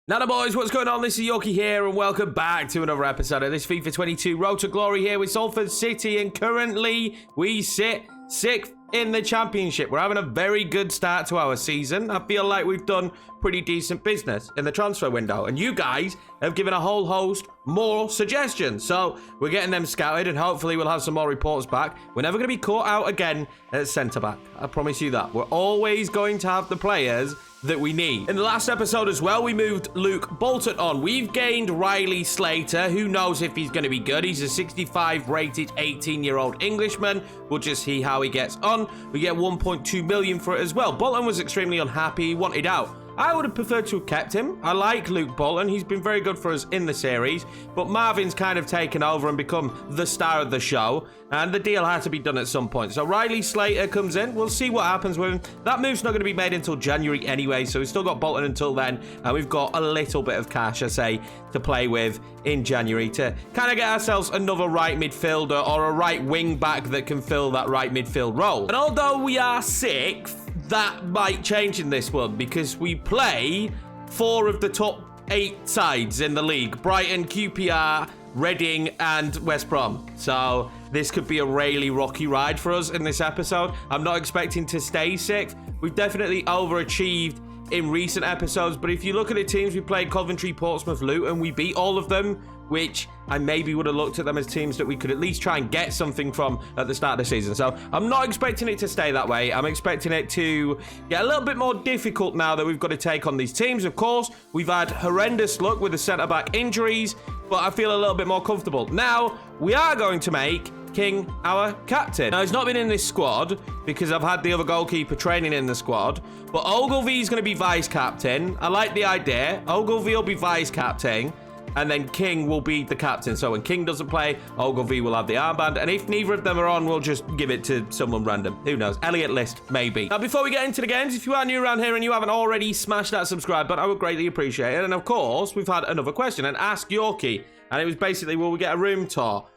Now boys, what's going on? This is Yorkie here and welcome back to another episode of this FIFA 22 Road to Glory here with Salford City, and currently we sit 6th in the championship. We're having a very good start to our season. I feel like we've done pretty decent business in the transfer window, and you guys have given a whole host more suggestions, so we're getting them scouted and hopefully we'll have some more reports back. We're never going to be caught out again at centre back, I promise you that. We're always going to have the players that we need. In the last episode as well, we moved Luke Bolton on. We've gained Riley Slater. Who knows if he's going to be good? He's a 65 rated 18-year-old Englishman. We'll just see how he gets on. We get 1.2 million for it as well. Bolton was extremely unhappy. He wanted out. I would have preferred to have kept him. I like Luke Bolton. He's been very good for us in the series. But Marvin's kind of taken over and become the star of the show. And the deal had to be done at some point. So Riley Slater comes in. We'll see what happens with him. That move's not going to be made until January anyway. So we've still got Bolton until then. And we've got a little bit of cash, I say, to play with in January to kind of get ourselves another right midfielder or a right wing back that can fill that right midfield role. And although we are 6th, that might change in this one because we play 4 of the top 8 sides in the league. Brighton, QPR, Reading, and West Brom. So this could be a really rocky ride for us in this episode. I'm not expecting to stay 6th. We've definitely overachieved in recent episodes, but if you look at the teams we played, Coventry, Portsmouth, Luton, we beat all of them, which I maybe would have looked at them as teams that we could at least try and get something from at the start of the season. So I'm not expecting it to stay that way. I'm expecting it to get a little bit more difficult now that we've got to take on these teams. Of course, we've had horrendous luck with the centre-back injuries, but I feel a little bit more comfortable. Now, we are going to make King our captain. Now, he's not been in this squad because I've had the other goalkeeper training in the squad, but Ogilvy is going to be vice-captain. I like the idea. Ogilvy will be vice-captain, and then King will be the captain. So when King doesn't play, Ogilvy will have the armband, and if neither of them are on, we'll just give it to someone random. Who knows? Elliot List, maybe. Now, before we get into the games, if you are new around here and you haven't already smashed that subscribe button, I would greatly appreciate it. And of course, we've had another question, and Ask Yorkie, and it was basically, will we get a room tour?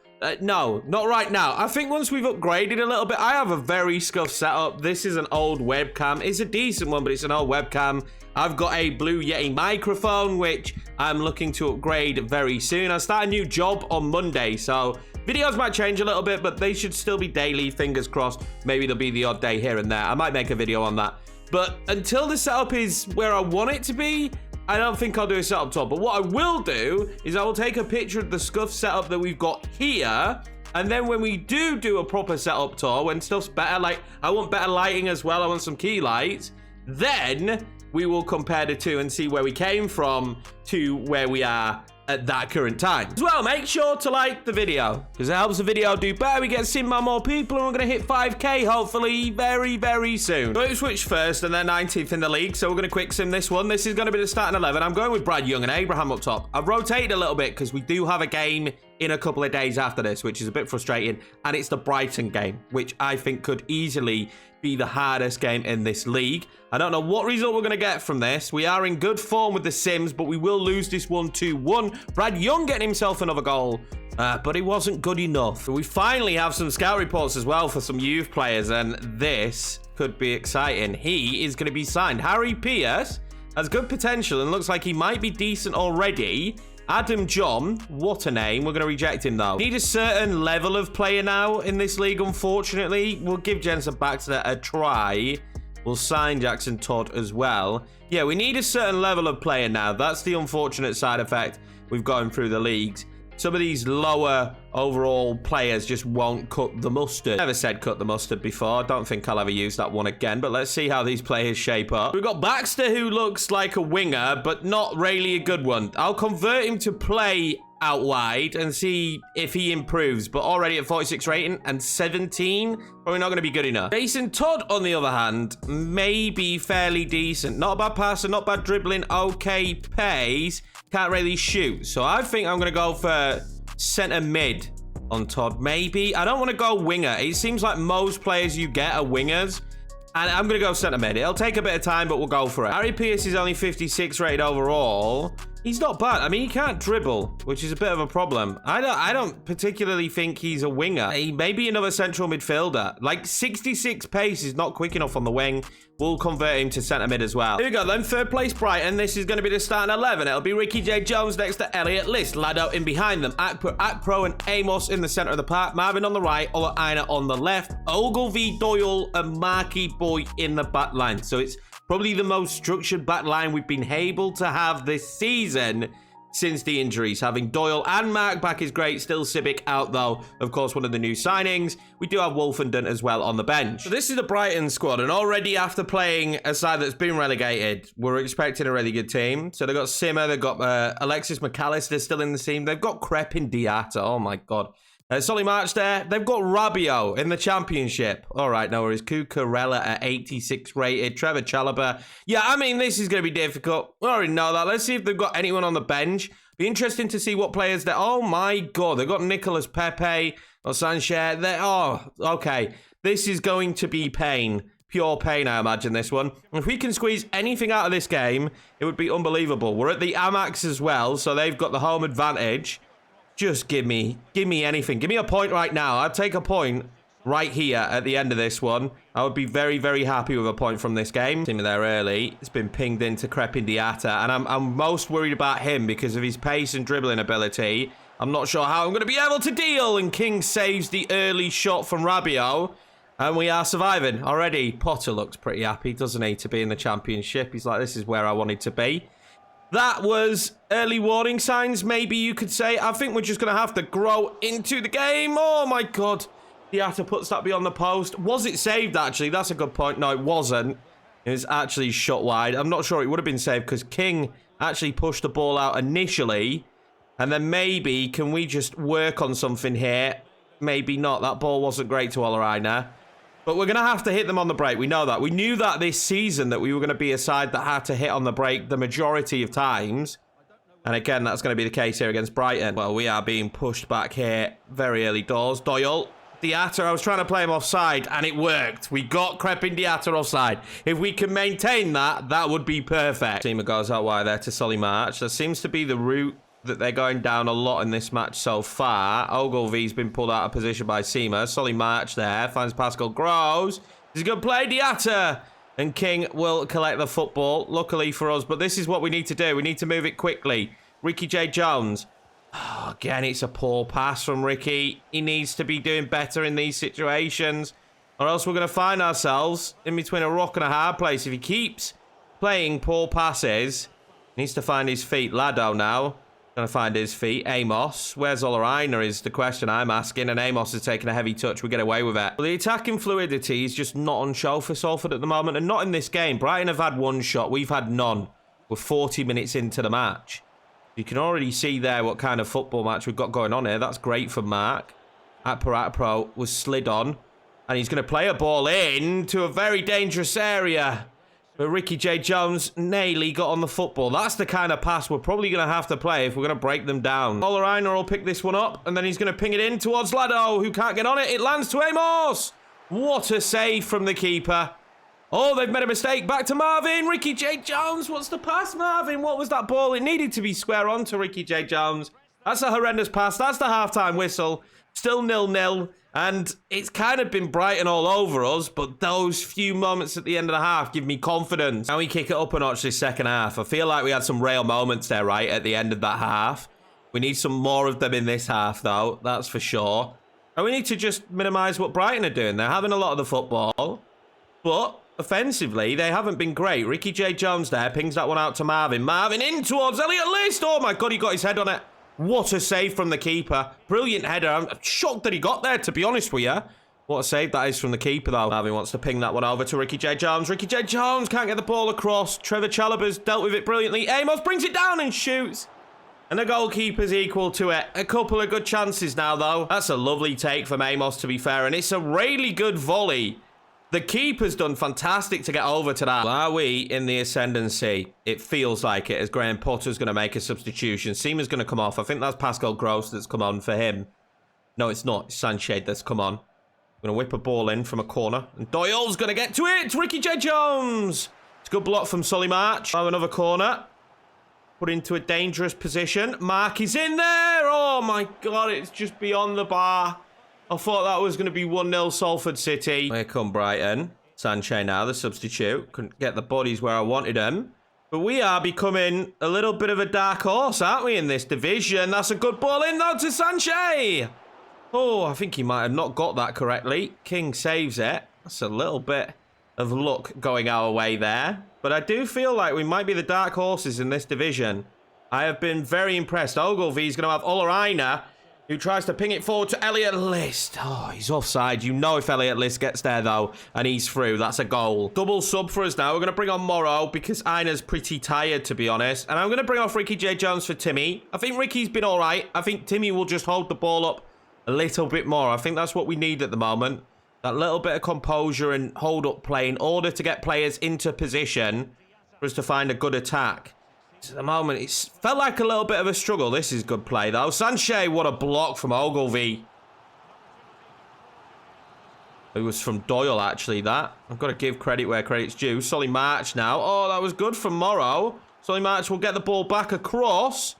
No, not right now. I think once we've upgraded a little bit, I have a very scuffed setup. This is an old webcam. It's a decent one, but it's an old webcam. I've got a Blue Yeti microphone, which I'm looking to upgrade very soon. I start a new job on Monday, so videos might change a little bit, but they should still be daily, fingers crossed. Maybe there'll be the odd day here and there. I might make a video on that. But until the setup is where I want it to be, I don't think I'll do a setup tour. But what I will do is I will take a picture of the scuff setup that we've got here. And then when we do a proper setup tour, when stuff's better, like I want better lighting as well, I want some key lights, then we will compare the two and see where we came from to where we are at that current time. As well, make sure to like the video because it helps the video do better. We get seen by more people and we're going to hit 5k hopefully very, very soon. So Ipswich first and they're 19th in the league, so we're going to quick sim this one. This is going to be the starting 11. I'm going with Brad Young and Abraham up top. I've rotated a little bit because we do have a game in a couple of days after this, which is a bit frustrating, and it's the Brighton game, which I think could easily be the hardest game in this league. I don't know what result we're going to get from this. We are in good form with the Sims, but we will lose this 1-2-1. Brad Young getting himself another goal, but it wasn't good enough. We finally have some scout reports as well for some youth players, and this could be exciting. He is going to be signed. Harry Pierce has good potential and looks like he might be decent already. Adam John, what a name. We're going to reject him, though. Need a certain level of player now in this league, unfortunately. We'll give Jensen Baxter a try. We'll sign Jackson Todd as well. Yeah, we need a certain level of player now. That's the unfortunate side effect we've gone through the leagues. Some of these lower overall players just won't cut the mustard. Never said cut the mustard before. Don't think I'll ever use that one again, but let's see how these players shape up. We've got Baxter, who looks like a winger, but not really a good one. I'll convert him to play out wide and see if he improves, but already at 46 rating and 17, probably not going to be good enough. Jason Todd, on the other hand, may be fairly decent. Not a bad passer, not bad dribbling, okay pace. Can't really shoot. So I think I'm going to go for centre mid on Todd. Maybe. I don't want to go winger. It seems like most players you get are wingers. And I'm going to go centre mid. It'll take a bit of time, but we'll go for it. Harry Pierce is only 56 rated overall. He's not bad. I mean, he can't dribble, which is a bit of a problem. I don't particularly think he's a winger. He may be another central midfielder. Like, 66 pace is not quick enough on the wing. We'll convert him to centre mid as well. Here we go then. Third place Brighton. This is going to be the starting 11. It'll be Ricky J. Jones next to Elliot List. Lado in behind them. Akpro and Amos in the centre of the park. Marvin on the right. Ola Aina on the left. Ogilvie, Doyle and Marky Boy in the back line. So it's probably the most structured back line we've been able to have this season since the injuries. Having Doyle and Mark back is great. Still Sibic out, though. Of course, one of the new signings. We do have Wolfenden as well on the bench. So this is the Brighton squad, and already after playing a side that's been relegated, we're expecting a really good team. So they've got Simmer, they've got Alexis McAllister still in the team. They've got Crepin Diatta. Oh, my God. Solly March there. They've got Rabiot in the championship. All right, no worries. Cucurella at 86 rated. Trevor Chalobah. Yeah, I mean, this is going to be difficult. We already know that. Let's see if they've got anyone on the bench. Be interesting to see what players there. Oh, my God. They've got Nicolas Pepe or Sanchez. Oh, okay. This is going to be pain. Pure pain, I imagine, this one. If we can squeeze anything out of this game, it would be unbelievable. We're at the Amex as well, so they've got the home advantage. Just give me anything. Give me a point right now. I'd take a point right here at the end of this one. I would be very, very happy with a point from this game. See me there early. It's been pinged into Crepin Diatta, and I'm most worried about him because of his pace and dribbling ability. I'm not sure how I'm going to be able to deal, and King saves the early shot from Rabiot, and we are surviving already. Potter looks pretty happy, doesn't he, to be in the championship? He's like, this is where I wanted to be. That was early warning signs, maybe you could say. I think we're just going to have to grow into the game. Oh, my God. Diatta puts that beyond the post. Was it saved, actually? That's a good point. No, it wasn't. It was actually shot wide. I'm not sure it would have been saved because King actually pushed the ball out initially. And then maybe, can we just work on something here? Maybe not. That ball wasn't great to Olaraina. But we're going to have to hit them on the break. We know that. We knew that this season that we were going to be a side that had to hit on the break the majority of times. And again, that's going to be the case here against Brighton. Well, we are being pushed back here very early doors. Doyle, Diatta, I was trying to play him offside and it worked. We got Crepin Diatta offside. If we can maintain that, that would be perfect. Seamer goes out wide there to Solly March. That seems to be the route that they're going down a lot in this match so far. Ogilvie's been pulled out of position by Seamer. Solly March there. Finds Pascal Gross. He's going to play Diatta. And King will collect the football, luckily for us. But this is what we need to do. We need to move it quickly. Ricky J. Jones. Oh, again, it's a poor pass from Ricky. He needs to be doing better in these situations. Or else we're going to find ourselves in between a rock and a hard place. If he keeps playing poor passes, he needs to find his feet. Lado now. Trying to find his feet. Amos. Where's Olaraina is the question I'm asking. And Amos is taking a heavy touch. We get away with it. Well, the attacking fluidity is just not on show for Salford at the moment. And not in this game. Brighton have had one shot. We've had none. We're 40 minutes into the match. You can already see there what kind of football match we've got going on here. That's great for Mark. Atpro was slid on. And he's going to play a ball in to a very dangerous area. But Ricky J. Jones nearly got on the football. That's the kind of pass we're probably going to have to play if we're going to break them down. Olaraina will pick this one up, and then he's going to ping it in towards Lado, who can't get on it. It lands to Amos. What a save from the keeper. Oh, they've made a mistake. Back to Marvin. Ricky J. Jones. What's the pass, Marvin? What was that ball? It needed to be square on to Ricky J. Jones. That's a horrendous pass. That's the halftime whistle. Still 0-0. And it's kind of been Brighton all over us, but those few moments at the end of the half give me confidence. Now we kick it up a notch this second half. I feel like we had some real moments there, right, at the end of that half. We need some more of them in this half, though. That's for sure. And we need to just minimise what Brighton are doing. They're having a lot of the football, but offensively, they haven't been great. Ricky J. Jones there pings that one out to Marvin. Marvin in towards Elliot List. Oh, my God, he got his head on it. What a save from the keeper. Brilliant header. I'm shocked that he got there, to be honest with you. What a save that is from the keeper, though. Marvin wants to ping that one over to Ricky J. Jones. Ricky J. Jones can't get the ball across. Trevor Chalobah's dealt with it brilliantly. Amos brings it down and shoots. And the goalkeeper's equal to it. A couple of good chances now, though. That's a lovely take from Amos, to be fair. And it's a really good volley. The keeper's done fantastic to get over to that. Are we in the ascendancy? It feels like it, as Graham Potter's going to make a substitution. Seamer's going to come off. I think that's Pascal Gross that's come on for him. No, it's not. It's Sanchez that's come on. Going to whip a ball in from a corner. And Doyle's going to get to it. It's Ricky J. Jones. It's a good block from Solly March. Have another corner. put into a dangerous position. Mark is in there. Oh, my God. It's just beyond the bar. I thought that was going to be 1-0 Salford City. Here come Brighton. Sanchez now, the substitute. Couldn't get the bodies where I wanted them. But we are becoming a little bit of a dark horse, aren't we, in this division? That's a good ball in, though, to Sanchez. Oh, I think he might have not got that correctly. King saves it. That's a little bit of luck going our way there. But I do feel like we might be the dark horses in this division. I have been very impressed. Ogilvy's going to have Olaina, who tries to ping it forward to Elliot List. Oh, he's offside. You know if Elliot List gets there, though, and he's through. That's a goal. Double sub for us now. We're going to bring on Morrow because Aina's pretty tired, to be honest. And I'm going to bring off Ricky J. Jones for Timmy. I think Ricky's been all right. I think Timmy will just hold the ball up a little bit more. I think that's what we need at the moment. That little bit of composure and hold-up play in order to get players into position for us to find a good attack. At the moment, it's felt like a little bit of a struggle. This is good play, though. Sanchez, what a block from Ogilvy. It was from Doyle, actually, that. I've got to give credit where credit's due. Solly March now. Oh, that was good from Morrow. Solly March will get the ball back across.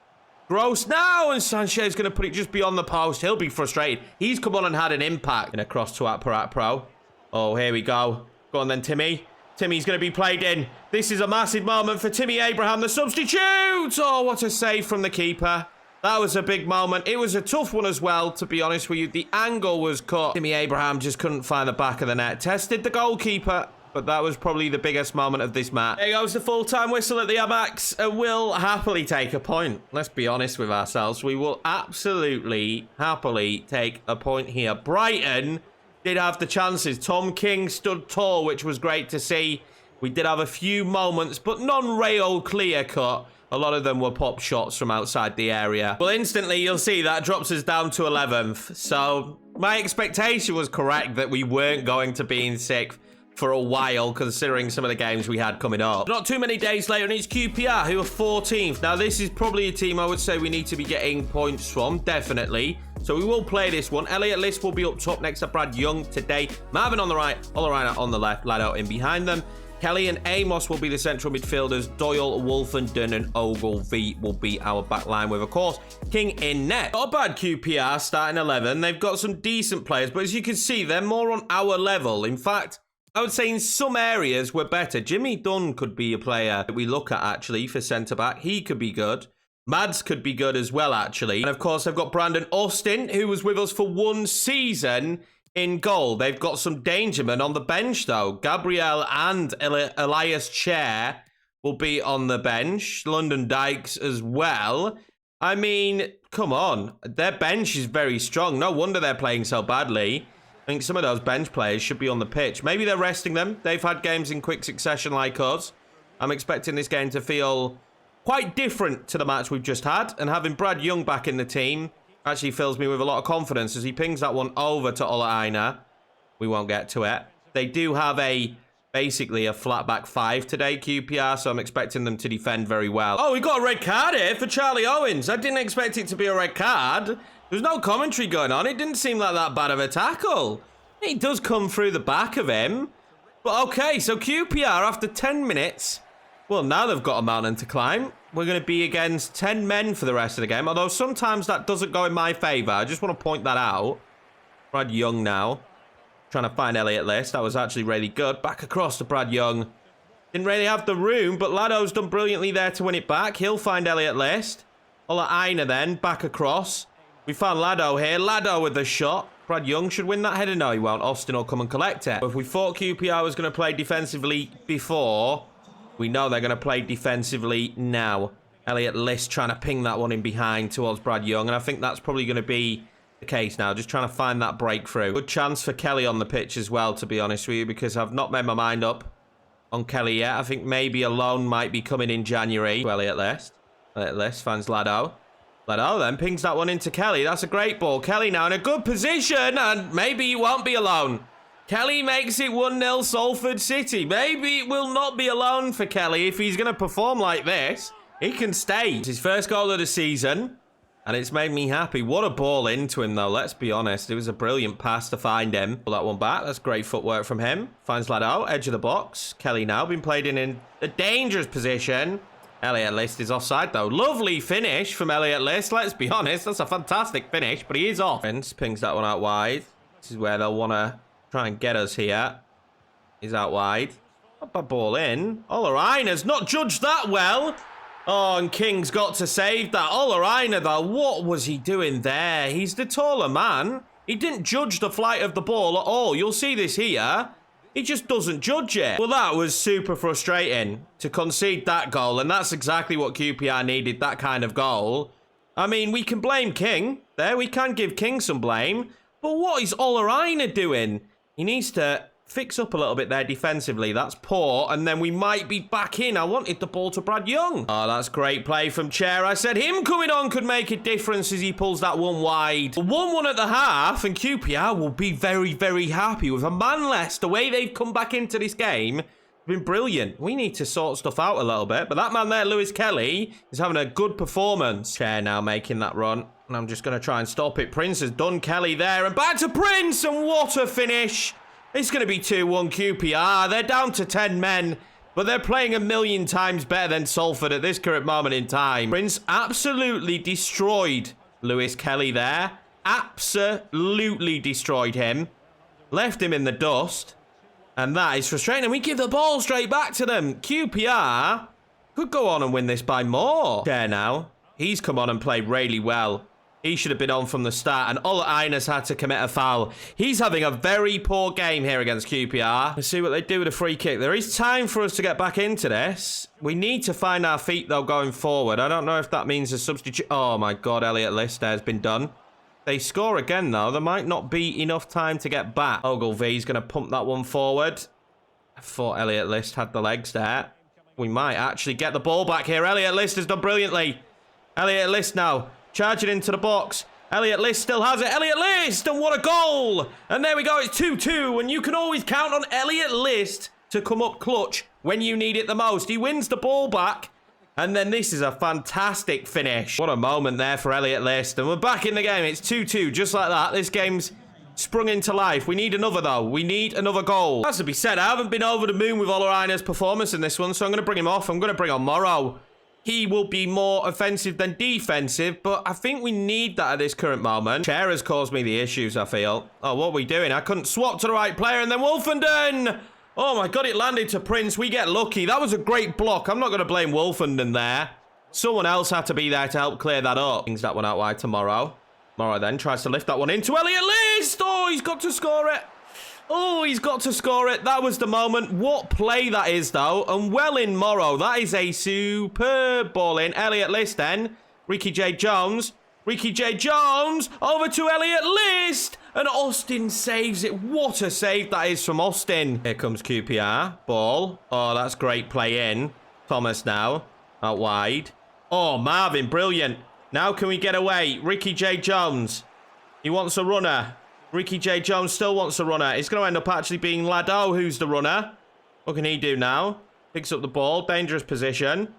Gross now, and Sanchez is going to put it just beyond the post. He'll be frustrated. He's come on and had an impact. And across to Pro. Oh, here we go. Go on then, Timmy. Timmy's going to be played in. This is a massive moment for Timmy Abraham, the substitute. Oh, what a save from the keeper. That was a big moment. It was a tough one as well, to be honest with you. The angle was cut. Timmy Abraham just couldn't find the back of the net. Tested the goalkeeper, but that was probably the biggest moment of this match. There goes the full-time whistle at the Amex. We'll happily take a point. Let's be honest with ourselves. We will absolutely, happily take a point here. Brighton did have the chances. Tom King stood tall, which was great to see. We did have a few moments, but none real clear-cut. A lot of them were pop shots from outside the area. Well, instantly, you'll see that drops us down to 11th. So my expectation was correct that we weren't going to be in 6th for a while, considering some of the games we had coming up. Not too many days later, and it's QPR, who are 14th. Now, this is probably a team I would say we need to be getting points from, definitely. So we will play this one. Elliot List will be up top next to Brad Young today. Marvin on the right, Olaina on the left, Lado in behind them. Kelly and Amos will be the central midfielders. Doyle, Wolfenden, and Ogilvy will be our back line with, of course, King in net. Not a bad QPR starting 11. They've got some decent players, but as you can see, they're more on our level. In fact, I would say in some areas we're better. Jimmy Dunn could be a player that we look at, actually, for centre-back. He could be good. Mads could be good as well, actually. And, of course, I've got Brandon Austin, who was with us for 1 season in goal. They've got some dangermen on the bench, though. Gabriel and Elias Chair will be on the bench. London Dykes as well. I mean, come on. Their bench is very strong. No wonder they're playing so badly. I think some of those bench players should be on the pitch. Maybe they're resting them. They've had games in quick succession like us. I'm expecting this game to feel quite different to the match we've just had. And having Brad Young back in the team actually fills me with a lot of confidence as he pings that one over to Olaina. We won't get to it. They do have basically a flat back 5 today, QPR, so I'm expecting them to defend very well. Oh, we got a red card here for Charlie Owens. I didn't expect it to be a red card. There's no commentary going on. It didn't seem like that bad of a tackle. It does come through the back of him. But okay, so QPR after 10 minutes, well, now they've got a mountain to climb. We're going to be against 10 men for the rest of the game, although sometimes that doesn't go in my favour. I just want to point that out. Brad Young now, trying to find Elliot List. That was actually really good. Back across to Brad Young. Didn't really have the room, but Lado's done brilliantly there to win it back. He'll find Elliot List. Olaina then, back across. We found Lado here. Lado with the shot. Brad Young should win that header. No, he won't. Austin will come and collect it. But if we thought QPR was going to play defensively before, we know they're going to play defensively now. Elliot List trying to ping that one in behind towards Brad Young. And I think that's probably going to be the case now. Just trying to find that breakthrough. Good chance for Kelly on the pitch as well, to be honest with you, because I've not made my mind up on Kelly yet. I think maybe a loan might be coming in January. Elliot List. Elliot List finds Lado. Lado then pings that one into Kelly. That's a great ball. Kelly now in a good position, and maybe he won't be alone. Kelly makes it 1-0 Salford City. Maybe it will not be alone for Kelly if he's going to perform like this. He can stay. It's his first goal of the season, and it's made me happy. What a ball into him, though. Let's be honest. It was a brilliant pass to find him. Pull that one back. That's great footwork from him. Finds Lado, edge of the box. Kelly now been played in a dangerous position. Elliot List is offside, though. Lovely finish from Elliot List. Let's be honest. That's a fantastic finish, but he is off. Prince pings that one out wide. This is where they'll want to try and get us here. He's out wide. Not bad ball in. Oleraina's not judged that well. Oh, and King's got to save that. Oleraina, though, what was he doing there? He's the taller man. He didn't judge the flight of the ball at all. You'll see this here. He just doesn't judge it. Well, that was super frustrating to concede that goal, and that's exactly what QPR needed, that kind of goal. I mean, we can blame King there. We can give King some blame. But what is Oleraina doing? He needs to fix up a little bit there defensively. That's poor, and then we might be back in. I wanted the ball to Brad Young. Oh, that's great play from Chair. I said him coming on could make a difference as he pulls that one wide. 1-1 at the half, and QPR will be very, very happy with a man less. The way they've come back into this game has been brilliant. We need to sort stuff out a little bit, but that man there, Lewis Kelly, is having a good performance. Chair now making that run, and I'm just going to try and stop it. Prince has done Kelly there, and back to Prince, and what a finish. It's going to be 2-1 QPR. They're down to 10 men, but they're playing a million times better than Salford at this current moment in time. Prince absolutely destroyed Lewis Kelly there. Absolutely destroyed him. Left him in the dust. And that is frustrating. And we give the ball straight back to them. QPR could go on and win this by more. There now. He's come on and played really well. He should have been on from the start, and Oleraina's had to commit a foul. He's having a very poor game here against QPR. Let's see what they do with a free kick. There is time for us to get back into this. We need to find our feet, though, going forward. I don't know if that means a substitute. Oh, my God, Elliot List has been done. They score again, though. There might not be enough time to get back. Ogilvy's going to pump that one forward. I thought Elliot List had the legs there. We might actually get the ball back here. Elliot List has done brilliantly. Elliot List now. Charging into the box. Elliot List still has it. Elliot List! And what a goal! And there we go. It's 2-2. And you can always count on Elliot List to come up clutch when you need it the most. He wins the ball back. And then this is a fantastic finish. What a moment there for Elliot List. And we're back in the game. It's 2-2. Just like that. This game's sprung into life. We need another, though. We need another goal. Has to be said, I haven't been over the moon with Oleraina's performance in this one. So I'm going to bring him off. I'm going to bring on Morrow. He will be more offensive than defensive, but I think we need that at this current moment. Chair has caused me the issues, I feel. Oh, what are we doing? I couldn't swap to the right player, and then Wolfenden! Oh my God, it landed to Prince. We get lucky. That was a great block. I'm not going to blame Wolfenden there. Someone else had to be there to help clear that up. Brings that one out wide to Morrow. Morrow then tries to lift that one into Elliot List! Oh, he's got to score it. Oh, he's got to score it. That was the moment. What play that is, though. And well in Morrow. That is a superb ball in. Elliot List then. Ricky J. Jones. Ricky J. Jones. Over to Elliot List. And Austin saves it. What a save that is from Austin. Here comes QPR. Ball. Oh, that's great play in. Thomas now. Out wide. Oh, Marvin. Brilliant. Now can we get away? Ricky J. Jones. He wants a runner. Ricky J. Jones still wants a runner. It's going to end up actually being Lado who's the runner. What can he do now? Picks up the ball. Dangerous position.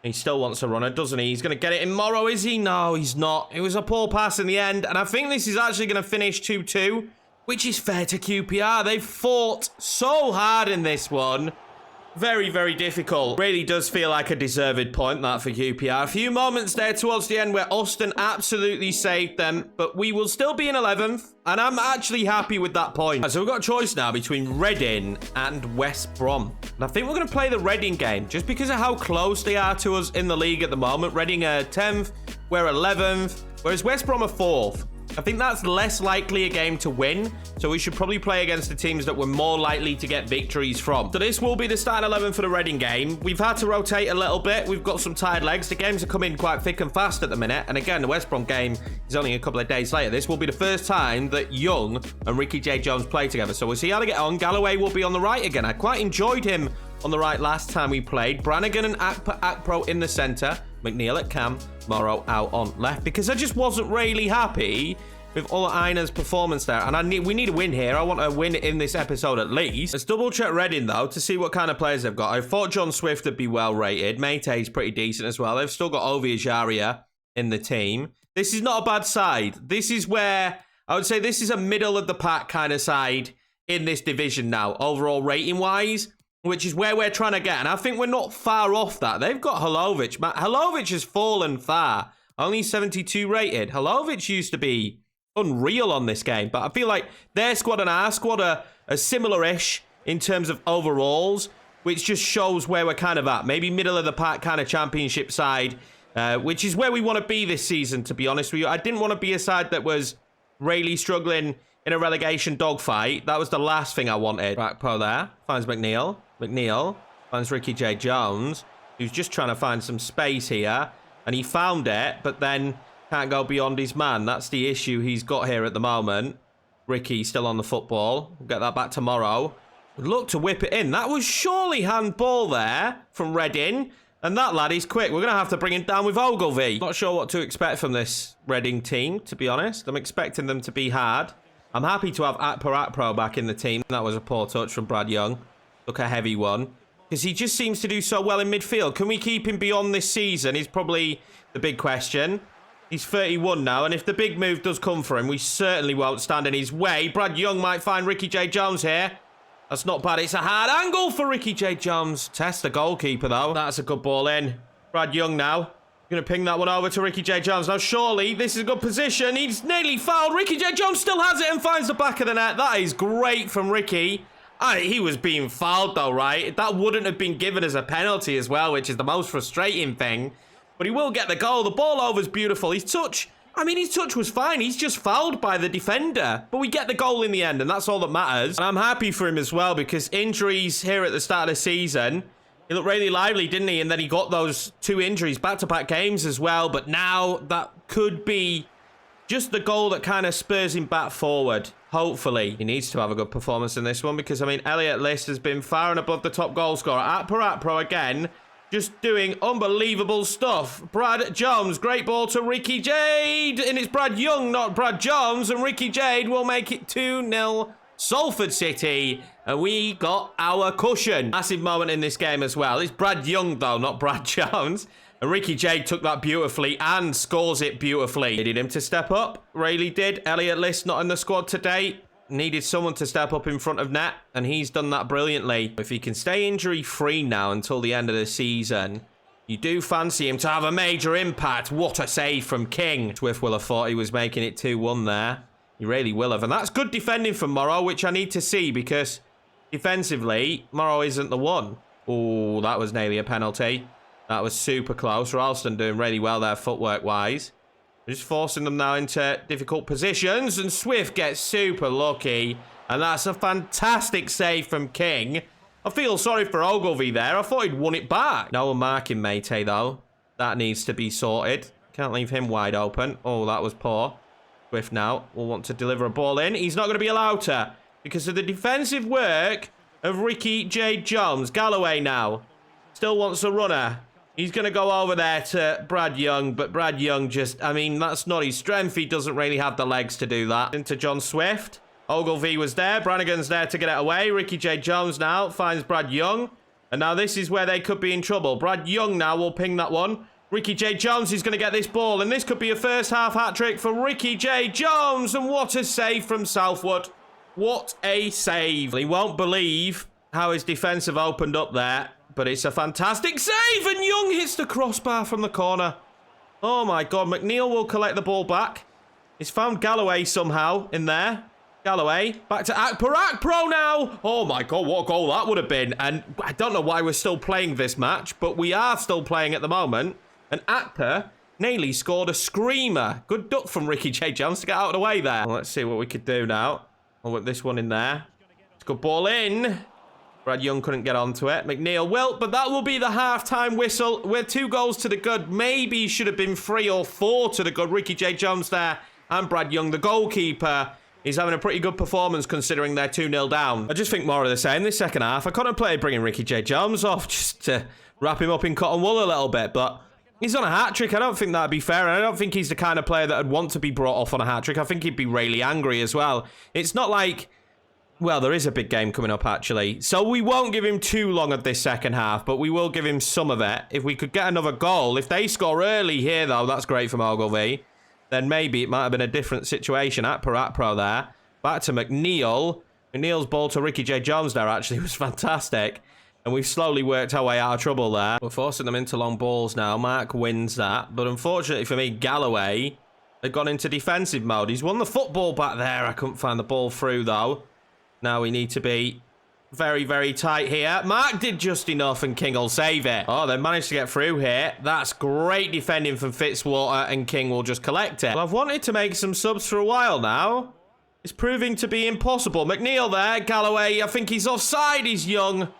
He still wants a runner, doesn't he? He's going to get it in Morrow, is he? No, he's not. It was a poor pass in the end. And I think this is actually going to finish 2-2, which is fair to QPR. They've fought so hard in this one. Very, very difficult. Really does feel like a deserved point, that, for QPR. A few moments there towards the end where Austin absolutely saved them, but we will still be in 11th, and I'm actually happy with that point. Right, so we've got a choice now between Reading and West Brom. And I think we're going to play the Reading game, just because of how close they are to us in the league at the moment. Reading are 10th, we're 11th, whereas West Brom are 4th. I think that's less likely a game to win, so we should probably play against the teams that we're more likely to get victories from. So this will be the starting 11 for the Reading game. We've had to rotate a little bit. We've got some tired legs. The games are coming quite thick and fast at the minute. And again, the West Brom game is only a couple of days later. This will be the first time that Young and Ricky J. Jones play together. So we'll see how they get on. Galloway will be on the right again. I quite enjoyed him on the right last time we played. Brannigan and Akpro in the centre. McNeil at cam. Morrow out on left, because I just wasn't really happy with Oleraina's performance there. And we need a win here. I want a win in this episode at least. Let's double check Reading, though, to see what kind of players they've got. I thought John Swift would be well rated. Meite's pretty decent as well. They've still got Ovi Ajaria in the team. This is not a bad side. This is where I would say this is a middle of the pack kind of side in this division now, overall rating wise. which is where we're trying to get. And I think we're not far off that. They've got Halovic. Halovic has fallen far. Only 72 rated. Halovic used to be unreal on this game. But I feel like their squad and our squad are similar-ish in terms of overalls, which just shows where we're kind of at. Maybe middle of the pack kind of championship side, which is where we want to be this season, to be honest with you. I didn't want to be a side that was really struggling in a relegation dogfight. That was the last thing I wanted. Rakpo there. Finds McNeil. McNeil finds Ricky J. Jones, who's just trying to find some space here. And he found it, but then can't go beyond his man. That's the issue he's got here at the moment. Ricky still on the football. We'll get that back tomorrow. Look to whip it in. That was surely handball there from Reading. And that lad is quick. We're going to have to bring him down with Ogilvy. Not sure what to expect from this Reading team, to be honest. I'm expecting them to be hard. I'm happy to have Akpro back in the team. That was a poor touch from Brad Young. Look, a heavy one. Because he just seems to do so well in midfield. Can we keep him beyond this season is probably the big question. He's 31 now, and if the big move does come for him, we certainly won't stand in his way. Brad Young might find Ricky J. Jones here. That's not bad. It's a hard angle for Ricky J. Jones. Test the goalkeeper, though. That's a good ball in. Brad Young now. Going to ping that one over to Ricky J. Jones. Now, surely, this is a good position. He's nearly fouled. Ricky J. Jones still has it and finds the back of the net. That is great from Ricky. He was being fouled, though, right? That wouldn't have been given as a penalty as well, which is the most frustrating thing. But he will get the goal. The ball over's beautiful. His touch was fine. He's just fouled by the defender. But we get the goal in the end, and that's all that matters. And I'm happy for him as well, because injuries here at the start of the season, he looked really lively, didn't he? And then he got those 2 injuries, back-to-back games as well. But now that could be just the goal that kind of spurs him back forward. Hopefully. He needs to have a good performance in this one, because, I mean, Elliot List has been far and above the top goal scorer. Akpro again. Just doing unbelievable stuff. Brad Jones, great ball to Ricky Jade. And it's Brad Young, not Brad Jones. And Ricky Jade will make it 2-0 Salford City. And we got our cushion. Massive moment in this game as well. It's Brad Young, though, not Brad Jones. And Ricky Jade took that beautifully and scores it beautifully. Needed him to step up. Really did. Elliot List not in the squad today. Needed someone to step up in front of net, and he's done that brilliantly. If he can stay injury-free now until the end of the season, you do fancy him to have a major impact. What a save from King. Swift will have thought he was making it 2-1 there. He really will have. And that's good defending from Morrow, which I need to see, because defensively, Morrow isn't the one. Oh, that was nearly a penalty. That was super close. Ralston doing really well there footwork-wise. Just forcing them now into difficult positions. And Swift gets super lucky. And that's a fantastic save from King. I feel sorry for Ogilvy there. I thought he'd won it back. No one marking Mayte, though. That needs to be sorted. Can't leave him wide open. Oh, that was poor. Swift now will want to deliver a ball in. He's not going to be allowed to, because of the defensive work of Ricky J. Jones. Galloway now still wants a runner. He's going to go over there to Brad Young, but Brad Young just, I mean, that's not his strength. He doesn't really have the legs to do that. Into John Swift. Ogilvy was there. Brannigan's there to get it away. Ricky J. Jones now finds Brad Young. And now this is where they could be in trouble. Brad Young now will ping that one. Ricky J. Jones is going to get this ball, and this could be a first half hat-trick for Ricky J. Jones. And what a save from Salford. What a save. He won't believe how his defense have opened up there. But it's a fantastic save, and Young hits the crossbar from the corner. Oh my God, McNeil will collect the ball back. He's found Galloway somehow in there. Galloway, back to Akpro now. Oh my God, what a goal that would have been. And I don't know why we're still playing this match, but we are still playing at the moment. And Akpa nearly scored a screamer. Good duck from Ricky J. Jones to get out of the way there. Well, let's see what we could do now. I'll whip this one in there. It's a good ball in. Brad Young couldn't get onto it. McNeil will, but that will be the half-time whistle. We're 2 goals to the good. Maybe should have been 3 or 4 to the good. Ricky J. Jones there and Brad Young, the goalkeeper. He's having a pretty good performance considering they're 2-0 down. I just think more of the same this second half. I contemplated bringing Ricky J. Jones off just to wrap him up in cotton wool a little bit, but he's on a hat-trick. I don't think that'd be fair, and I don't think he's the kind of player that would want to be brought off on a hat-trick. I think he'd be really angry as well. It's not like... Well, there is a big game coming up, actually. So we won't give him too long of this second half, but we will give him some of it. If we could get another goal. If they score early here, though, that's great from Ogilvy. Then maybe it might have been a different situation. Akpro there. Back to McNeil. McNeil's ball to Ricky J. Jones there, actually, was fantastic. And we've slowly worked our way out of trouble there. We're forcing them into long balls now. Mark wins that. But unfortunately for me, Galloway had gone into defensive mode. He's won the football back there. I couldn't find the ball through, though. Now we need to be very, very tight here. Mark did just enough, and King will save it. Oh, they managed to get through here. That's great defending from Fitzwater, and King will just collect it. Well, I've wanted to make some subs for a while now. It's proving to be impossible. McNeil there. Galloway, I think he's offside. He's young.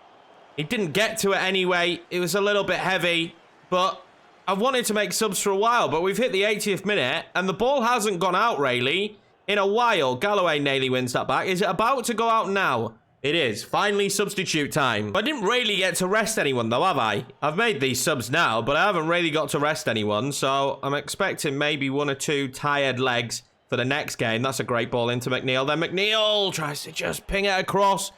He didn't get to it anyway. It was a little bit heavy, but I've wanted to make subs for a while, but we've hit the 80th minute, and the ball hasn't gone out, really, in a while. Galloway nearly wins that back. Is it about to go out now? It is. Finally, substitute time. I didn't really get to rest anyone, though, have I? I've made these subs now, but I haven't really got to rest anyone, so I'm expecting maybe 1 or 2 tired legs for the next game. That's a great ball into McNeil. Then McNeil tries to just ping it across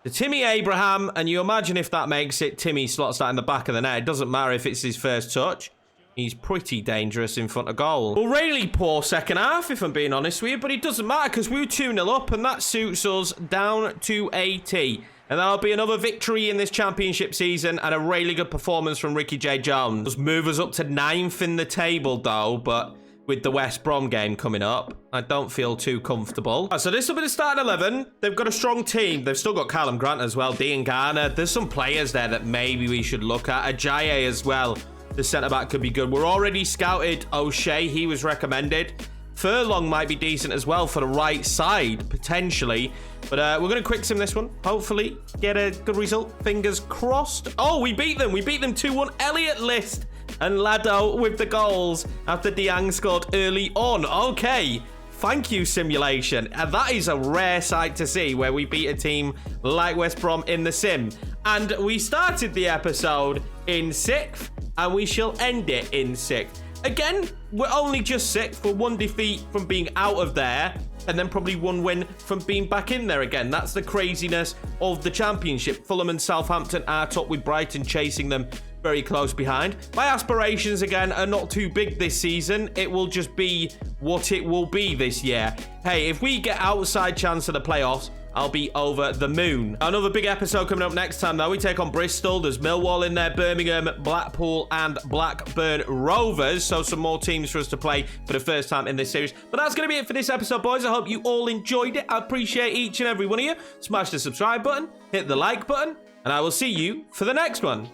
to Timmy Abraham, and you imagine if that makes it, Timmy slots that in the back of the net. It doesn't matter if it's his first touch. He's pretty dangerous in front of goal. Well, really poor second half, if I'm being honest with you, but it doesn't matter because we were 2-0 up, and that suits us down to a T. And that'll be another victory in this championship season and a really good performance from Ricky J. Jones. Does move us up to 9th in the table, though, but with the West Brom game coming up, I don't feel too comfortable. So this will be the starting 11. They've got a strong team. They've still got Callum Grant as well, Dean Garner. There's some players there that maybe we should look at. Ajayi as well. The centre-back could be good. We're already scouted O'Shea. He was recommended. Furlong might be decent as well for the right side, potentially. But we're going to quick sim this one. Hopefully get a good result. Fingers crossed. Oh, we beat them. We beat them 2-1. Elliott List and Lado with the goals after Diang scored early on. Okay, thank you, simulation. And that is a rare sight to see where we beat a team like West Brom in the sim. And we started the episode in 6th, and we shall end it in 6th. Again, we're only just 6th. We're 1 defeat from being out of there, and then probably 1 win from being back in there again. That's the craziness of the championship. Fulham and Southampton are top, with Brighton chasing them very close behind. My aspirations, again, are not too big this season. It will just be what it will be this year. Hey, if we get outside chance of the playoffs, I'll be over the moon. Another big episode coming up next time, though. We take on Bristol. There's Millwall in there, Birmingham, Blackpool, and Blackburn Rovers. So some more teams for us to play for the first time in this series. But that's going to be it for this episode, boys. I hope you all enjoyed it. I appreciate each and every one of you. Smash the subscribe button, hit the like button, and I will see you for the next one.